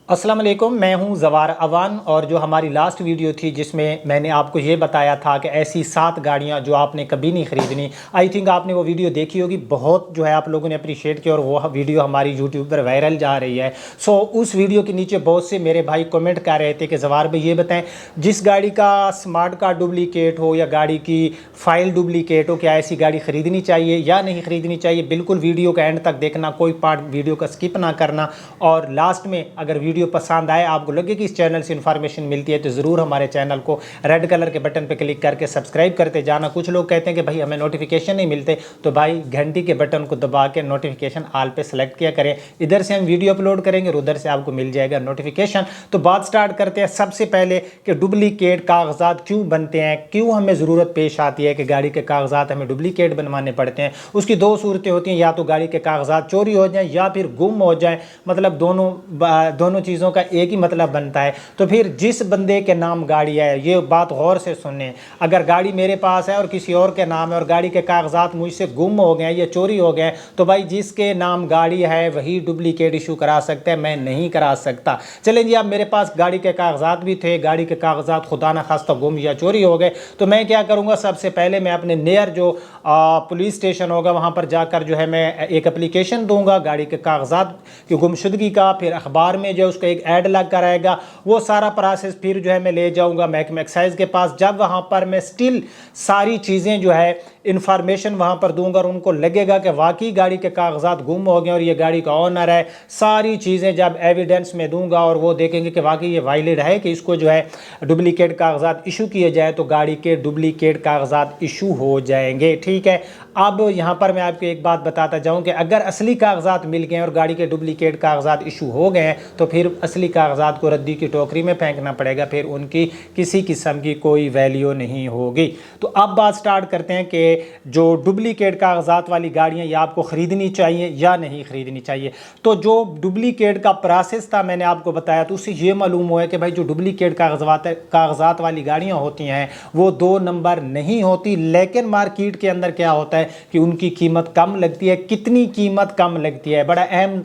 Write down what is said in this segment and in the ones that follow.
अस्सलाम वालेकुम, मैं हूं ज़वार अवान। और जो हमारी लास्ट वीडियो थी जिसमें मैंने आपको ये बताया था कि ऐसी 7 गाड़ियां जो आपने कभी नहीं ख़रीदनी, आई थिंक आपने वो वीडियो देखी होगी। बहुत जो है आप लोगों ने अप्रिशिएट किया और वो वीडियो हमारी यूट्यूब पर वायरल जा रही है। सो उस वीडियो के नीचे बहुत से मेरे भाई कमेंट कर रहे थे कि ज़वार भाई ये बताएं, जिस गाड़ी का स्मार्ट कार्ड डुप्लीकेट हो या गाड़ी की फ़ाइल डुप्लीकेट हो, क्या ऐसी गाड़ी ख़रीदनी चाहिए या नहीं ख़रीदनी चाहिए। बिल्कुल वीडियो का एंड तक देखना, कोई पार्ट वीडियो का स्किप ना करना। और लास्ट में अगर वीडियो पसंद आए, आपको लगे कि इस चैनल से इन्फॉर्मेशन मिलती है, तो ज़रूर हमारे चैनल को रेड कलर के बटन पर क्लिक करके सब्सक्राइब करते जाना। कुछ लोग कहते हैं कि भाई हमें नोटिफिकेशन नहीं मिलते, तो भाई घंटी के बटन को दबा के नोटिफिकेशन ऑल पे सेलेक्ट किया करें। इधर से हम वीडियो अपलोड करेंगे और उधर से आपको मिल जाएगा नोटिफिकेशन। तो बात स्टार्ट करते हैं सबसे पहले कि डुप्लीकेट कागजात क्यों बनते हैं, क्यों हमें ज़रूरत पेश आती है कि गाड़ी के कागजात हमें डुप्लीकेट बनवाने पड़ते हैं। उसकी दो सूरतें होती हैं, या तो गाड़ी के कागजात चोरी हो जाएं या फिर गुम हो जाएं। मतलब दोनों चीज़ों का एक ही मतलब बनता है। तो फिर जिस बंदे के नाम गाड़ी है, ये बात गौर से सुनने, अगर गाड़ी मेरे पास है और किसी और के नाम है और गाड़ी के कागजात मुझसे गुम हो गए या चोरी हो गए, तो भाई जिसके नाम गाड़ी है वही डुप्लीकेट इशू करा सकता है, मैं नहीं करा सकता। चलें जी, अब मेरे पास गाड़ी के कागजात भी थे, गाड़ी के कागजात खुदा न खास्ता गुम या चोरी हो गए, तो मैं क्या करूँगा, सबसे पहले मैं अपने नियर जो पुलिस स्टेशन होगा वहाँ पर जाकर जो है मैं एक एप्लीकेशन दूंगा गाड़ी के कागजात की गुमशुदगी का। फिर अखबार में जो उसका एक ऐड लग कर आएगा, वो सारा प्रोसेस फिर जो है मैं ले जाऊंगा महकमा एक्साइज के पास। जब वहाँ पर मैं स्टिल सारी चीज़ें जो है इन्फॉर्मेशन वहाँ पर दूंगा और उनको लगेगा कि वाकई गाड़ी के कागजात गुम हो गए और ये गाड़ी का ओनर है, सारी चीज़ें जब एविडेंस में दूंगा और वो देखेंगे कि वाकई ये वायलिड है कि इसको जो है डुप्लीकेट कागजात इशू किए जाए, तो गाड़ी के डुप्लीकेट कागजात इशू हो जाएंगे। ठीक है, अब यहाँ पर मैं आपको एक बात बताता जाऊँ कि अगर असली कागजात मिल गए और गाड़ी के डुप्लीकेट कागजात इशू हो गए हैं, तो फिर असली कागजात को रद्दी की टोकरी में फेंकना पड़ेगा, फिर उनकी किसी किस्म की कोई वैल्यू नहीं होगी। तो अब बात स्टार्ट करते हैं कि जो डुप्लीकेट कागजात वाली गाड़ियाँ ये आपको ख़रीदनी चाहिए या नहीं ख़रीदनी चाहिए। तो जो डुप्लीकेट का प्रोसेस था मैंने आपको बताया, तो उससे ये मालूम हुआ है कि भाई जो डुप्लीकेट कागजात वाली गाड़ियाँ होती हैं वो 2 नंबर नहीं होती, लेकिन मार्केट के अंदर क्या होता है कि उनकी कीमत कम लगती है। कितनी कीमत कम लगती है, बड़ा अहम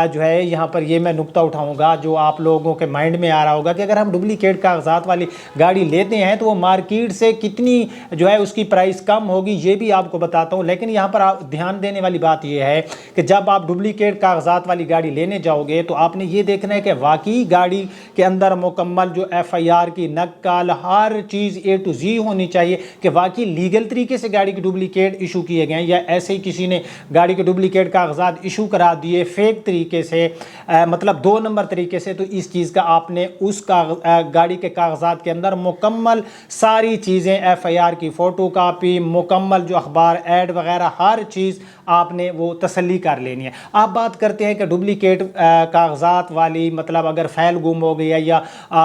जो है यहाँ पर ये मैं नुक्ता उठाऊँगा जो आप लोगों के माइंड में आ रहा होगा कि अगर हम डुप्लीकेट कागजात वाली गाड़ी लेते हैं तो वो मार्केट से कितनी जो है उसकी प्राइस कम होगी, ये भी आपको बताता हूँ। लेकिन यहाँ पर आप ध्यान देने वाली बात ये है कि जब आप डुप्लीकेट कागजात वाली गाड़ी लेने जाओगे तो आपने ये देखना है कि वाकई गाड़ी के अंदर मुकम्मल जो FIR की नक्ल हर चीज़ A to Z होनी चाहिए कि वाकई लीगल तरीके से गाड़ी की डुप्लीकेट इशू किए गए, या ऐसे ही किसी ने गाड़ी के डुप्लीकेट कागजात इशू करा दिए फेक तरीके से, मतलब 2 नंबर तरीके से। तो इस चीज़ का आपने उस गाड़ी के कागजात के अंदर मुकम्मल सारी चीज़ें FIR की फ़ोटो कापी, मुकम्मल जो अखबार ऐड वगैरह हर चीज़ आपने वो तसल्ली कर लेनी है। आप बात करते हैं कि डुप्लीकेट कागजात वाली, मतलब अगर फाइल गुम हो गई है या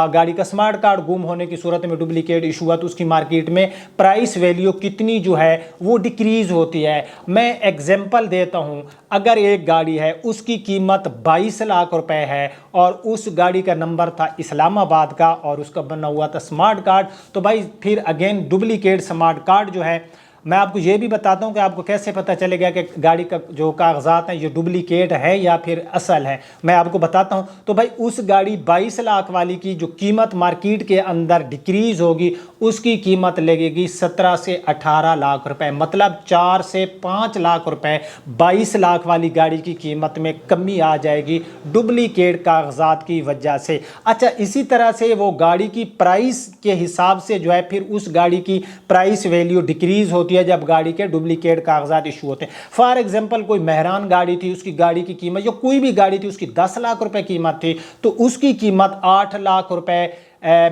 गाड़ी का स्मार्ट कार्ड गुम होने की सूरत में डुप्लीकेट इशू हुआ, तो उसकी मार्केट में प्राइस वैल्यू कितनी जो है वो डिक्रीज़ होती है। मैं एग्जांपल देता हूं, अगर एक गाड़ी है उसकी कीमत 22 लाख रुपए है और उस गाड़ी का नंबर था इस्लामाबाद का और उसका बना हुआ था स्मार्ट कार्ड, तो भाई फिर अगेन डुप्लीकेट स्मार्ट कार्ड जो है, मैं आपको ये भी बताता हूँ कि आपको कैसे पता चलेगा कि गाड़ी का जो कागजात हैं ये डुप्लीकेट है या फिर असल है, मैं आपको बताता हूँ। तो भाई उस गाड़ी 22 लाख वाली की जो कीमत मार्केट के अंदर डिक्रीज़ होगी, उसकी कीमत लगेगी 17 से 18 लाख रुपए, मतलब 4 से 5 लाख रुपए 22 लाख वाली गाड़ी की कीमत में कमी आ जाएगी डुप्लीकेट कागजात की वजह से। अच्छा, इसी तरह से वो गाड़ी की प्राइस के हिसाब से जो है फिर उस गाड़ी की प्राइस वैल्यू डिक्रीज़ होती है जब गाड़ी के डुप्लीकेट कागजात इशू होते हैं। फॉर एग्जांपल कोई मेहरान गाड़ी थी, उसकी गाड़ी की कीमत, जो कोई भी गाड़ी थी उसकी 10 लाख रुपए कीमत थी, तो उसकी कीमत 8 लाख रुपए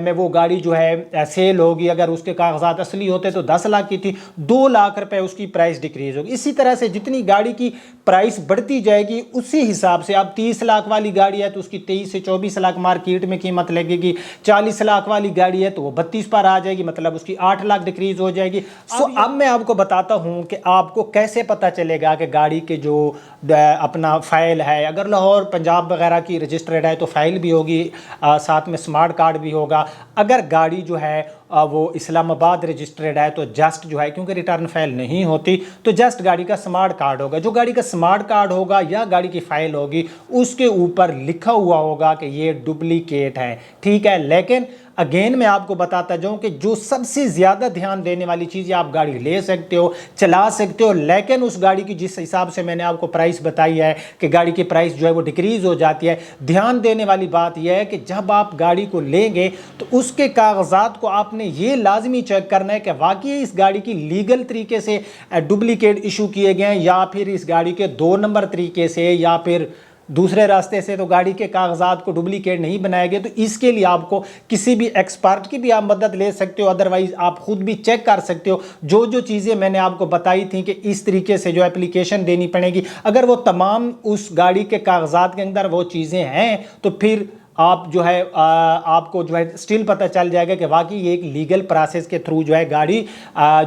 में वो गाड़ी जो है सेल होगी। अगर उसके कागजात असली होते तो 10 लाख की थी, 2 लाख रुपए उसकी प्राइस डिक्रीज होगी। इसी तरह से जितनी गाड़ी की प्राइस बढ़ती जाएगी उसी हिसाब से, अब 30 लाख वाली गाड़ी है तो उसकी 23 से 24 लाख मार्केट में कीमत लगेगी, 40 लाख वाली गाड़ी है तो वो 32 पर आ जाएगी, मतलब उसकी 8 लाख डिक्रीज हो जाएगी। अब मैं आपको बताता हूँ कि आपको कैसे पता चलेगा कि गाड़ी के जो अपना फाइल है, अगर लाहौर पंजाब वगैरह की रजिस्टर्ड है तो फाइल भी होगी, साथ में स्मार्ट कार्ड भी होगा। अगर गाड़ी जो है وہ اسلام آباد رجسٹرڈ ہے تو جسٹ جو ہے کیونکہ ریٹرن فائل نہیں ہوتی تو جسٹ گاڑی کا سمارٹ کارڈ ہوگا. جو گاڑی کا سمارٹ کارڈ ہوگا یا گاڑی کی فائل ہوگی اس کے اوپر لکھا ہوا ہوگا کہ یہ ڈپلیکیٹ ہے, ٹھیک ہے. لیکن اگین میں آپ کو بتاتا جاؤں کہ جو سب سے زیادہ دھیان دینے والی چیز ہے, آپ گاڑی لے سکتے ہو, چلا سکتے ہو, لیکن اس گاڑی کی جس حساب سے میں نے آپ کو پرائس بتائی ہے کہ گاڑی کی پرائس جو ہے وہ ڈیکریز ہو جاتی ہے, دھیان دینے والی بات یہ ہے کہ جب آپ گاڑی کو لیں گے تو اس کے کاغذات کو آپ نے یہ لازمی چیک کرنا ہے کہ واقعی اس گاڑی کی لیگل طریقے سے ڈپلیکیٹ ایشو کیے گئے ہیں یا پھر اس گاڑی کے 2 نمبر طریقے سے یا پھر دوسرے راستے سے تو گاڑی کے کاغذات کو ڈپلیکیٹ نہیں بنائے گئے. تو اس کے لیے آپ کو کسی بھی ایکسپرٹ کی بھی آپ مدد لے سکتے ہو, ادروائز آپ خود بھی چیک کر سکتے ہو. جو چیزیں میں نے آپ کو بتائی تھیں کہ اس طریقے سے جو اپلیکیشن دینی پڑے گی, اگر وہ تمام اس گاڑی کے کاغذات کے اندر وہ چیزیں ہیں تو پھر آپ جو ہے آپ کو جو ہے سٹل پتہ چل جائے گا کہ واقعی یہ ایک لیگل پروسیس کے تھرو جو ہے گاڑی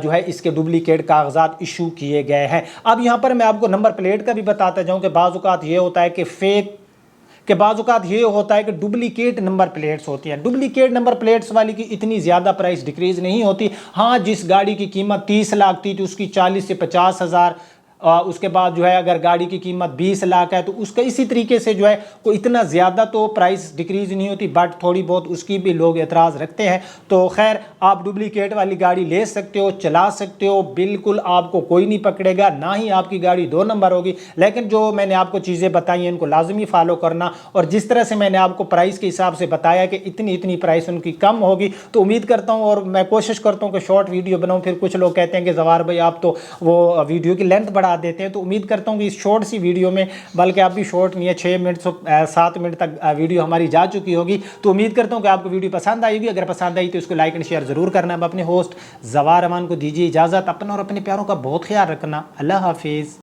جو ہے اس کے ڈپلیکیٹ کاغذات ایشو کیے گئے ہیں. اب یہاں پر میں آپ کو نمبر پلیٹ کا بھی بتاتا جاؤں کہ بعض اوقات یہ ہوتا ہے کہ بعض اوقات یہ ہوتا ہے کہ ڈپلیکیٹ نمبر پلیٹس ہوتی ہیں. ڈپلیکیٹ نمبر پلیٹس والی کی اتنی زیادہ پرائس ڈیکریز نہیں ہوتی. ہاں, جس گاڑی کی قیمت 30 لاکھ تھی تو اس کی 40 سے 50 ہزار, اس کے بعد جو ہے اگر گاڑی کی قیمت 20 لاکھ ہے تو اس کا اسی طریقے سے جو ہے کوئی اتنا زیادہ تو پرائس ڈیکریز نہیں ہوتی, بٹ تھوڑی بہت اس کی بھی لوگ اعتراض رکھتے ہیں. تو خیر, آپ ڈپلیکیٹ والی گاڑی لے سکتے ہو, چلا سکتے ہو, بالکل آپ کو کوئی نہیں پکڑے گا, نہ ہی آپ کی گاڑی 2 نمبر ہوگی. لیکن جو میں نے آپ کو چیزیں بتائی ہیں ان کو لازمی فالو کرنا, اور جس طرح سے میں نے آپ کو پرائس کے حساب سے بتایا کہ اتنی پرائس ان کی کم ہوگی, تو امید کرتا ہوں اور میں کوشش کرتا ہوں کہ شارٹ ویڈیو بناؤں. پھر کچھ لوگ کہتے ہیں کہ زوار بھائی آپ تو وہ ویڈیو کی لینتھ بڑھا دیتے ہیں, تو امید کرتا ہوں کہ اس شارٹ سی ویڈیو میں, بلکہ اب بھی شارٹ نہیں ہے, 6 منٹ 7 منٹ تک ویڈیو ہماری جا چکی ہوگی, تو امید کرتا ہوں کہ آپ کو ویڈیو پسند آئے گی. اگر پسند آئی تو اس کو لائک اینڈ شیئر ضرور کرنا. اب اپنے ہوسٹ زوار امان کو دیجیے اجازت, اپنا اور اپنے پیاروں کا بہت خیال رکھنا. اللہ حافظ.